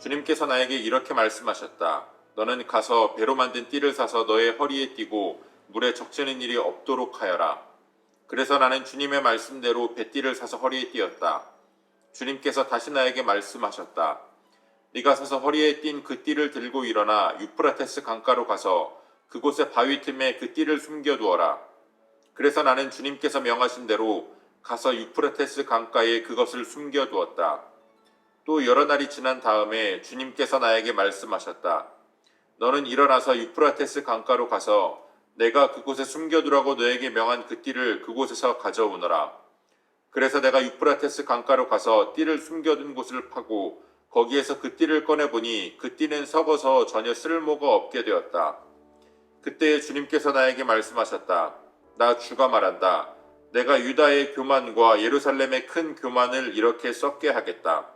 주님께서 나에게 이렇게 말씀하셨다. 너는 가서 배로 만든 띠를 사서 너의 허리에 띠고 물에 적시는 일이 없도록 하여라. 그래서 나는 주님의 말씀대로 배띠를 사서 허리에 띠었다. 주님께서 다시 나에게 말씀하셨다. 네가 사서 허리에 띈 그 띠를 들고 일어나 유프라테스 강가로 가서 그곳의 바위 틈에 그 띠를 숨겨두어라. 그래서 나는 주님께서 명하신 대로 가서 유프라테스 강가에 그것을 숨겨두었다. 또 여러 날이 지난 다음에 주님께서 나에게 말씀하셨다. 너는 일어나서 유프라테스 강가로 가서 내가 그곳에 숨겨두라고 너에게 명한 그 띠를 그곳에서 가져오너라. 그래서 내가 유프라테스 강가로 가서 띠를 숨겨둔 곳을 파고 거기에서 그 띠를 꺼내보니 그 띠는 썩어서 전혀 쓸모가 없게 되었다. 그때 주님께서 나에게 말씀하셨다. 나 주가 말한다. 내가 유다의 교만과 예루살렘의 큰 교만을 이렇게 썩게 하겠다.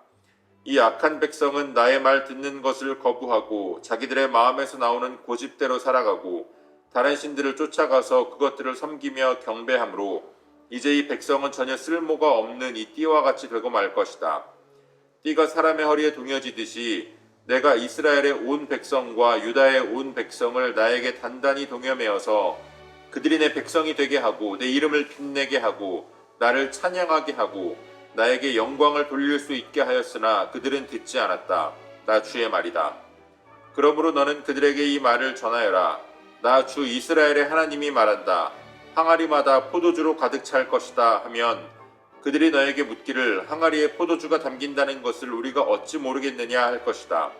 이 악한 백성은 나의 말 듣는 것을 거부하고 자기들의 마음에서 나오는 고집대로 살아가고 다른 신들을 쫓아가서 그것들을 섬기며 경배함으로 이제 이 백성은 전혀 쓸모가 없는 이 띠와 같이 되고 말 것이다. 띠가 사람의 허리에 동여지듯이 내가 이스라엘의 온 백성과 유다의 온 백성을 나에게 단단히 동여매어서 그들이 내 백성이 되게 하고 내 이름을 빛내게 하고 나를 찬양하게 하고 나에게 영광을 돌릴 수 있게 하였으나 그들은 듣지 않았다. 나 주의 말이다. 그러므로 너는 그들에게 이 말을 전하여라. 나 주 이스라엘의 하나님이 말한다. 항아리마다 포도주로 가득 찰 것이다 하면 그들이 너에게 묻기를 항아리에 포도주가 담긴다는 것을 우리가 어찌 모르겠느냐 할 것이다.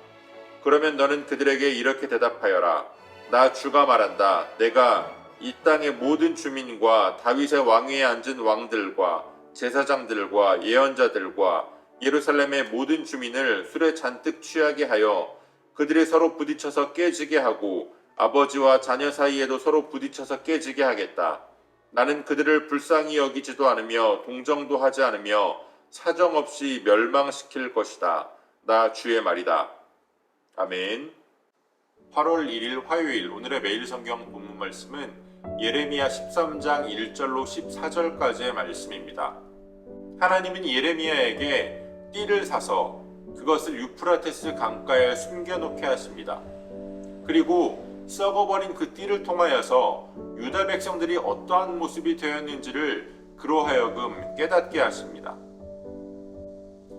그러면 너는 그들에게 이렇게 대답하여라. 나 주가 말한다. 내가 이 땅의 모든 주민과 다윗의 왕위에 앉은 왕들과 제사장들과 예언자들과 예루살렘의 모든 주민을 술에 잔뜩 취하게 하여 그들이 서로 부딪혀서 깨지게 하고 아버지와 자녀 사이에도 서로 부딪혀서 깨지게 하겠다. 나는 그들을 불쌍히 여기지도 않으며 동정도 하지 않으며 사정없이 멸망시킬 것이다. 나 주의 말이다. 아멘. 8월 1일 화요일 오늘의 매일 성경 본문 말씀은 예레미야 13장 1절로 14절까지의 말씀입니다. 하나님은 예레미야에게 띠를 사서 그것을 유프라테스 강가에 숨겨놓게 하십니다. 그리고 썩어버린 그 띠를 통하여서 유다 백성들이 어떠한 모습이 되었는지를 그로 하여금 깨닫게 하십니다.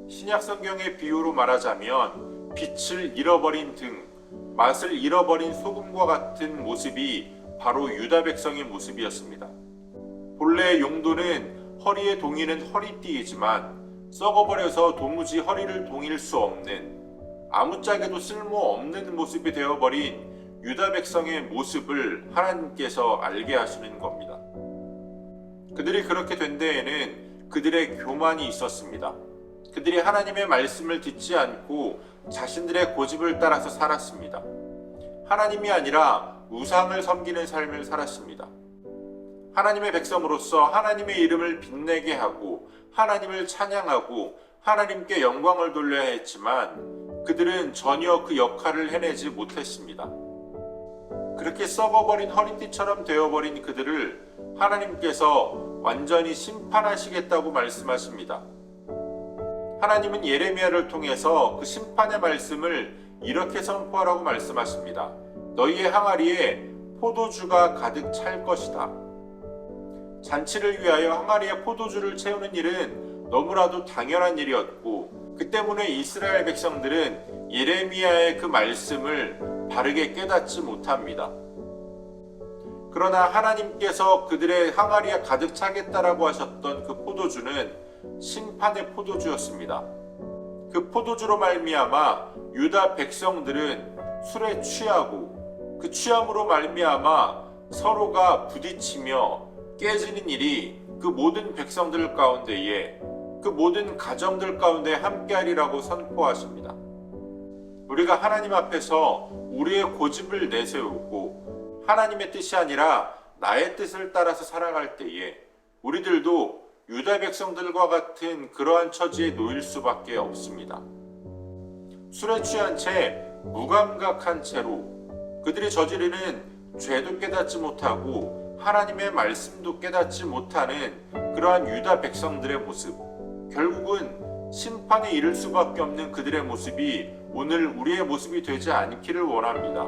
신약 성경의 비유로 말하자면 빛을 잃어버린 등, 맛을 잃어버린 소금과 같은 모습이 바로 유다 백성의 모습이었습니다. 본래의 용도는 허리에 동이는 허리띠이지만 썩어버려서 도무지 허리를 동일 수 없는 아무짝에도 쓸모없는 모습이 되어버린 유다 백성의 모습을 하나님께서 알게 하시는 겁니다. 그들이 그렇게 된 데에는 그들의 교만이 있었습니다. 그들이 하나님의 말씀을 듣지 않고 자신들의 고집을 따라서 살았습니다. 하나님이 아니라 우상을 섬기는 삶을 살았습니다. 하나님의 백성으로서 하나님의 이름을 빛내게 하고 하나님을 찬양하고 하나님께 영광을 돌려야 했지만 그들은 전혀 그 역할을 해내지 못했습니다. 그렇게 썩어버린 허리띠처럼 되어버린 그들을 하나님께서 완전히 심판하시겠다고 말씀하십니다. 하나님은 예레미야를 통해서 그 심판의 말씀을 이렇게 선포하라고 말씀하십니다. 너희의 항아리에 포도주가 가득 찰 것이다. 잔치를 위하여 항아리에 포도주를 채우는 일은 너무나도 당연한 일이었고 그 때문에 이스라엘 백성들은 예레미야의 그 말씀을 바르게 깨닫지 못합니다. 그러나 하나님께서 그들의 항아리에 가득 차겠다라고 하셨던 그 포도주는 심판의 포도주였습니다. 그 포도주로 말미암아 유다 백성들은 술에 취하고 그 취함으로 말미암아 서로가 부딪히며 깨지는 일이 그 모든 백성들 가운데에 그 모든 가정들 가운데 함께하리라고 선포하십니다. 우리가 하나님 앞에서 우리의 고집을 내세우고 하나님의 뜻이 아니라 나의 뜻을 따라서 살아갈 때에 우리들도 유다 백성들과 같은 그러한 처지에 놓일 수밖에 없습니다. 술에 취한 채 무감각한 채로 그들이 저지르는 죄도 깨닫지 못하고 하나님의 말씀도 깨닫지 못하는 그러한 유다 백성들의 모습, 결국은 심판에 이를 수밖에 없는 그들의 모습이 오늘 우리의 모습이 되지 않기를 원합니다.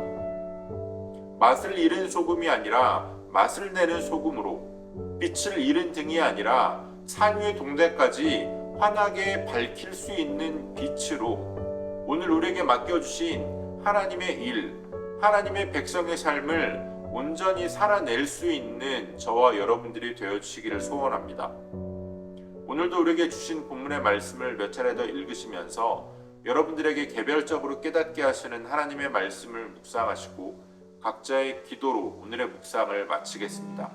맛을 잃은 소금이 아니라 맛을 내는 소금으로, 빛을 잃은 등이 아니라 산위의 동대까지 환하게 밝힐 수 있는 빛으로 오늘 우리에게 맡겨주신 하나님의 일, 하나님의 백성의 삶을 온전히 살아낼 수 있는 저와 여러분들이 되어주시기를 소원합니다. 오늘도 우리에게 주신 본문의 말씀을 몇 차례 더 읽으시면서 여러분들에게 개별적으로 깨닫게 하시는 하나님의 말씀을 묵상하시고 각자의 기도로 오늘의 묵상을 마치겠습니다.